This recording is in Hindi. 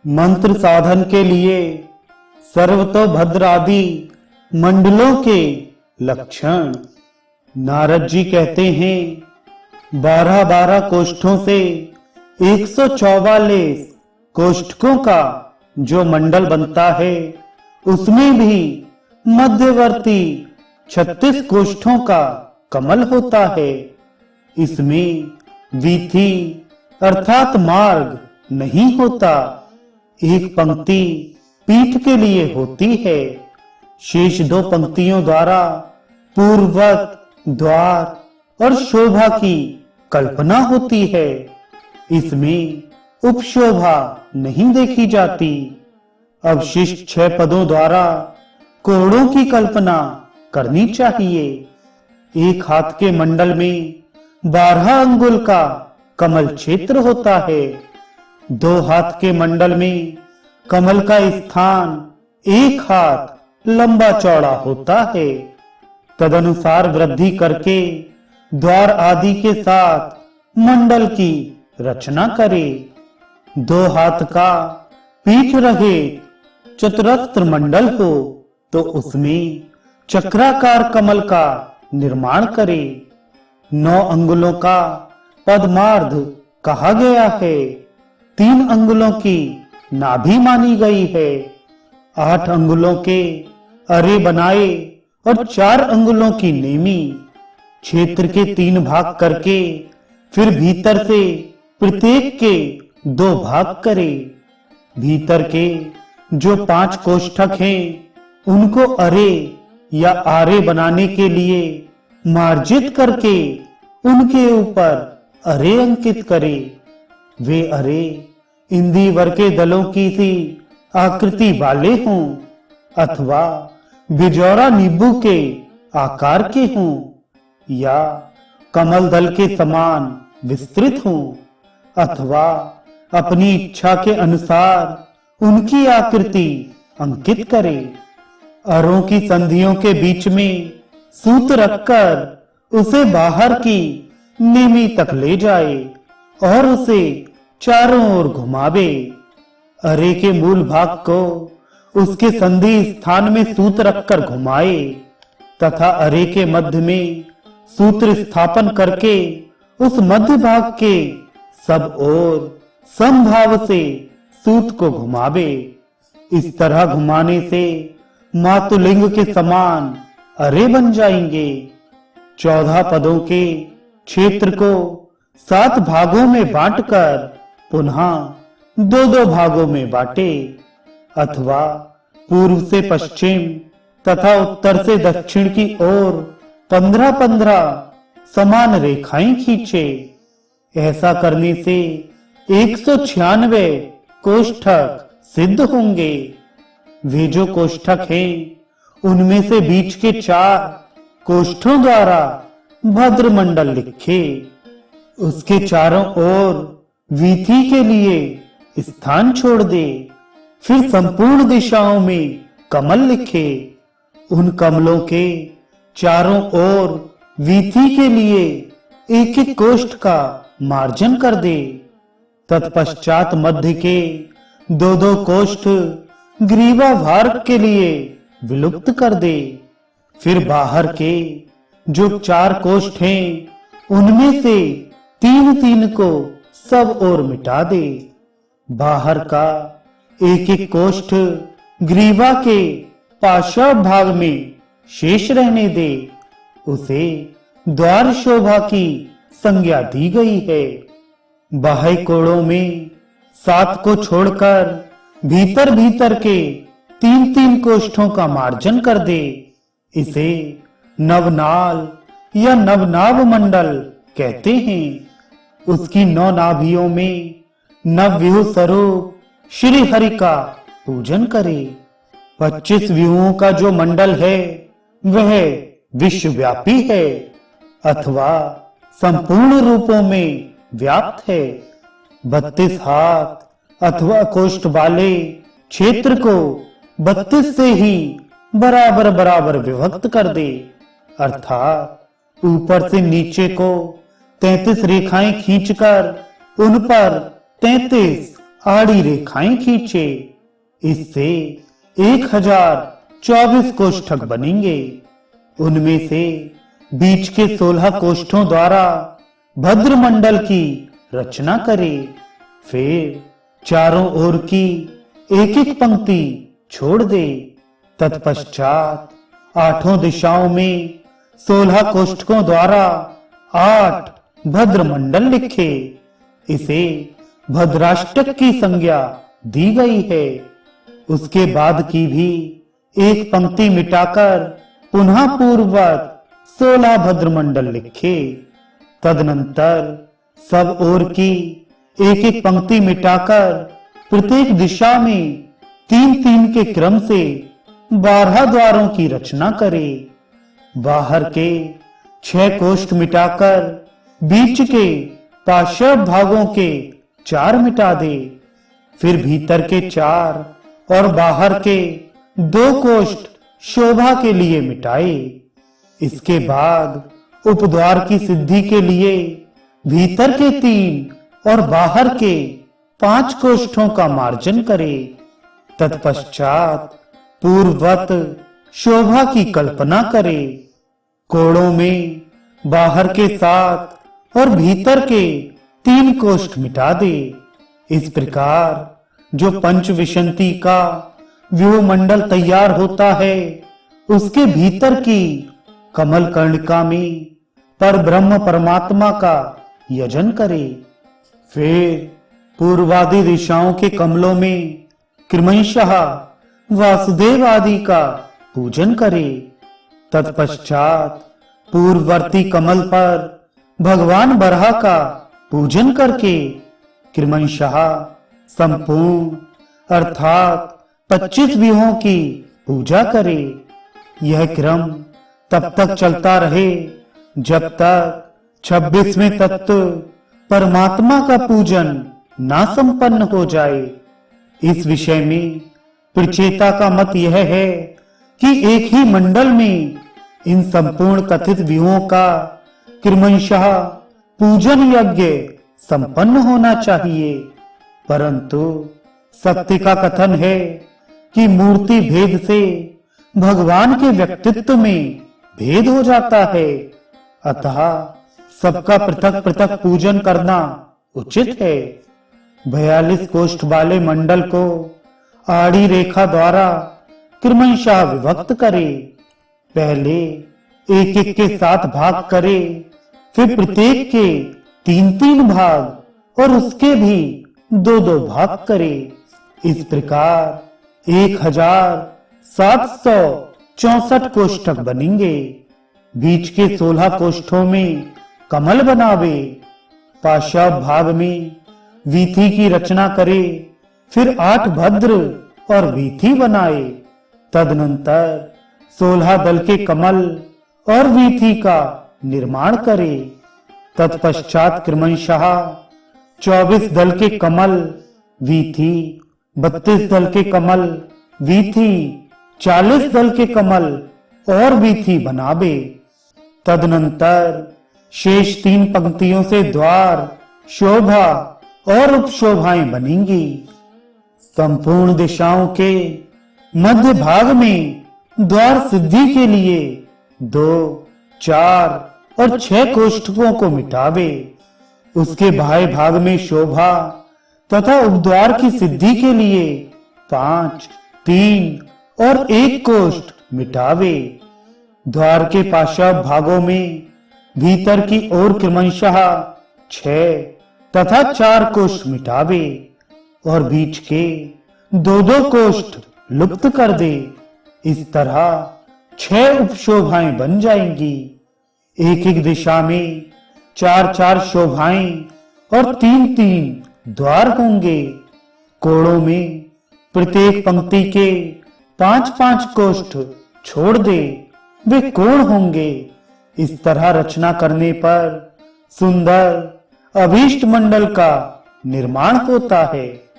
मंत्र साधन के लिए सर्वतोभद्र आदि मंडलों के लक्षण। नारद जी कहते हैं 12-12 कोष्ठों से 144 कोष्ठकों का जो मंडल बनता है, उसमें भी मध्यवर्ती 36 कोष्ठों का कमल होता है। इसमें वीथी अर्थात मार्ग नहीं होता। एक पंक्ति पीठ के लिए होती है। शेष 2 पंक्तियों द्वारा पूर्ववत द्वार और शोभा की कल्पना होती है। इसमें उपशोभा नहीं देखी जाती। अवशिष्ट 6 पदों द्वारा कोणों की कल्पना करनी चाहिए। एक हाथ के मंडल में 12 अंगुल का कमल क्षेत्र होता है। 2 हाथ के मंडल में कमल का स्थान 1 हाथ लंबा चौड़ा होता है। तदनुसार वृद्धि करके द्वार आदि के साथ मंडल की रचना करे। 2 हाथ का पीठ रहे चतुरस्र मंडल हो तो उसमें चक्राकार कमल का निर्माण करे। 9 अंगुलों का पद्मार्ध कहा गया है। 3 अंगुलों की नाभि मानी गई है। 8 अंगुलों के अरे बनाए और 4 अंगुलों की नेमी। क्षेत्र के 3 भाग करके फिर भीतर से प्रत्येक के 2 भाग करे। भीतर के जो 5 कोष्ठक हैं, उनको अरे या आरे बनाने के लिए मार्जित करके उनके ऊपर अरे अंकित करे। वे अरे इंदिवर के दलों की सी आकृति वाले हों अथवा बिजौरा नींबू के आकार के हों या कमल दल के समान विस्तृत हों अथवा अपनी इच्छा के अनुसार उनकी आकृति अंकित करे। अरों की संधियों के बीच में सूत रखकर उसे बाहर की नेमी तक ले जाए और उसे चारों ओर घुमावे। अरे के मूल भाग को उसके संधि स्थान में सूत रखकर घुमाए तथा अरे के मध्य में सूत्र स्थापन करके उस मध्य भाग के सब ओर समभाव से सूत को घुमावे। इस तरह घुमाने से मातुलिंग के समान अरे बन जाएंगे। 14 पदों के क्षेत्र को 7 भागों में बांटकर पुनः 2-2 भागों में बांटे अथवा पूर्व से पश्चिम तथा उत्तर से दक्षिण की ओर 15-15 समान रेखाएं खींचे। ऐसा करने से 196 कोष्ठक सिद्ध होंगे। वे जो कोष्ठक हैं, उनमें से बीच के 4 कोष्ठों द्वारा भद्रमंडल लिखे। उसके चारों ओर वीथी के लिए स्थान छोड़ दे। फिर संपूर्ण दिशाओं में कमल लिखे। उन कमलों के चारों ओर वीथी के लिए 1-1 कोष्ठ का मार्जन कर दे। तत्पश्चात मध्य के 2-2 कोष्ठ ग्रीवा भार के लिए विलुप्त कर दे। फिर बाहर के जो 4 कोष्ठ हैं, उनमें से 3-3 को सब ओर मिटा दे। बाहर का 1-1 कोष्ठ ग्रीवा के पार्श्व भाग में शेष रहने दे। उसे द्वार शोभा की संज्ञा दी गई है। बाह्य कोणों में 7 को छोड़कर भीतर भीतर के 3-3 कोष्ठों का मार्जन कर दे। इसे नवनाल या नवनाभ मंडल कहते हैं। उसकी 9 नाभियों में नवव्यूह स्वरूप श्री हरि का पूजन करे। 25 व्यूहों का जो मंडल है, वह विश्वव्यापी है अथवा संपूर्ण रूपों में व्याप्त है। 32 हाथ अथवा कोष्ठ वाले क्षेत्र को 32 से ही बराबर बराबर विभक्त कर दे। अर्थात ऊपर से नीचे को 33 रेखाएं खींचकर उन पर 33 आड़ी रेखाएं खींचे। इससे 1024 कोष्ठक बनेंगे। उनमें से बीच के 16 कोष्ठों द्वारा भद्रमंडल की रचना करे। फिर चारों ओर की एक एक पंक्ति छोड़ दे। तत्पश्चात 8 दिशाओं में 16 कोष्ठकों द्वारा 8 भद्रमंडल लिखे। इसे भद्राष्टक की संज्ञा दी गई है। उसके बाद की भी एक पंक्ति मिटाकर पुनः पूर्ववत 16 भद्रमंडल लिखे। तदनंतर सब ओर की एक एक पंक्ति मिटाकर प्रत्येक दिशा में 3-3 के क्रम से 12 द्वारों की रचना करे। बाहर के 6 कोष्ठ मिटाकर बीच के पार्श्व भागों के 4 मिटा दे। फिर भीतर के 4 और बाहर के 2 कोष्ठ शोभा के लिए मिटाए। इसके बाद उपद्वार की सिद्धि के लिए भीतर के 3 और बाहर के 5 कोष्ठों का मार्जन करे। तत्पश्चात पूर्ववत शोभा की कल्पना करे। कोणों में बाहर के 7 और भीतर के 3 कोष्ठ मिटा दे। इस प्रकार जो पंचविंशति का व्यूहमंडल तैयार होता है, उसके भीतर की कमल कर्णिका में पर ब्रह्म परमात्मा का यजन करे। फिर पूर्वादि दिशाओं के कमलों में क्रमशः वासुदेव आदि का पूजन करे। तत्पश्चात पूर्ववर्ती कमल पर भगवान बराह का पूजन करके क्रमशः संपूर्ण अर्थात 25 व्यूहों की पूजा करे। यह क्रम तब तक चलता रहे जब तक 26वें तत्व परमात्मा का पूजन ना संपन्न हो जाए। इस विषय में प्रचेता का मत यह है कि एक ही मंडल में इन संपूर्ण कथित व्यूहों का क्रमशः पूजन यज्ञ संपन्न होना चाहिए। परंतु सत्य का कथन है कि मूर्ति भेद से भगवान के व्यक्तित्व में भेद हो जाता है। अतः सबका पृथक पृथक पूजन करना उचित है। 42 कोष्ठ वाले मंडल को आड़ी रेखा द्वारा क्रमशः विभक्त करे। पहले एक एक के 7 भाग करे, फिर प्रत्येक के 3-3 भाग और उसके भी 2-2 भाग करे। इस प्रकार 1764 कोष्ठक बनेंगे। बीच के 16 कोष्ठों में कमल बनावे। पार्श्व भाग में वीथी की रचना करे। फिर 8 भद्र और वीथी बनाए। तदनंतर 16 दल के कमल और वीथी का निर्माण करे। तत्पश्चात क्रमशः 24 दल के कमल वीथी, 32 दल के कमल वीथी, 40 दल के कमल और वीथी बनावे। तदनंतर शेष 3 पंक्तियों से द्वार, शोभा और उपशोभाएं बनेंगी। संपूर्ण दिशाओं के मध्य भाग में द्वार सिद्धि के लिए 2, 4 और 6 कोष्ठकों को मिटावे। उसके बाह्य भाग में शोभा तथा उपद्वार की सिद्धि के लिए 5, 3 और 1 कोष्ठ मिटावे। द्वार के पार्श्व भागों में भीतर की ओर क्रमशः 6 तथा 4 कोष्ठ मिटावे और बीच के 2-2 कोष्ठ लुप्त कर दे। इस तरह 6 उपशोभाएं बन जाएंगी। एक एक दिशा में 4-4 शोभाएं और 3-3 द्वार होंगे। कोणों में प्रत्येक पंक्ति के 5-5 कोष्ठ छोड़ दे, वे कोण होंगे। इस तरह रचना करने पर सुंदर अभीष्ट मंडल का निर्माण होता है।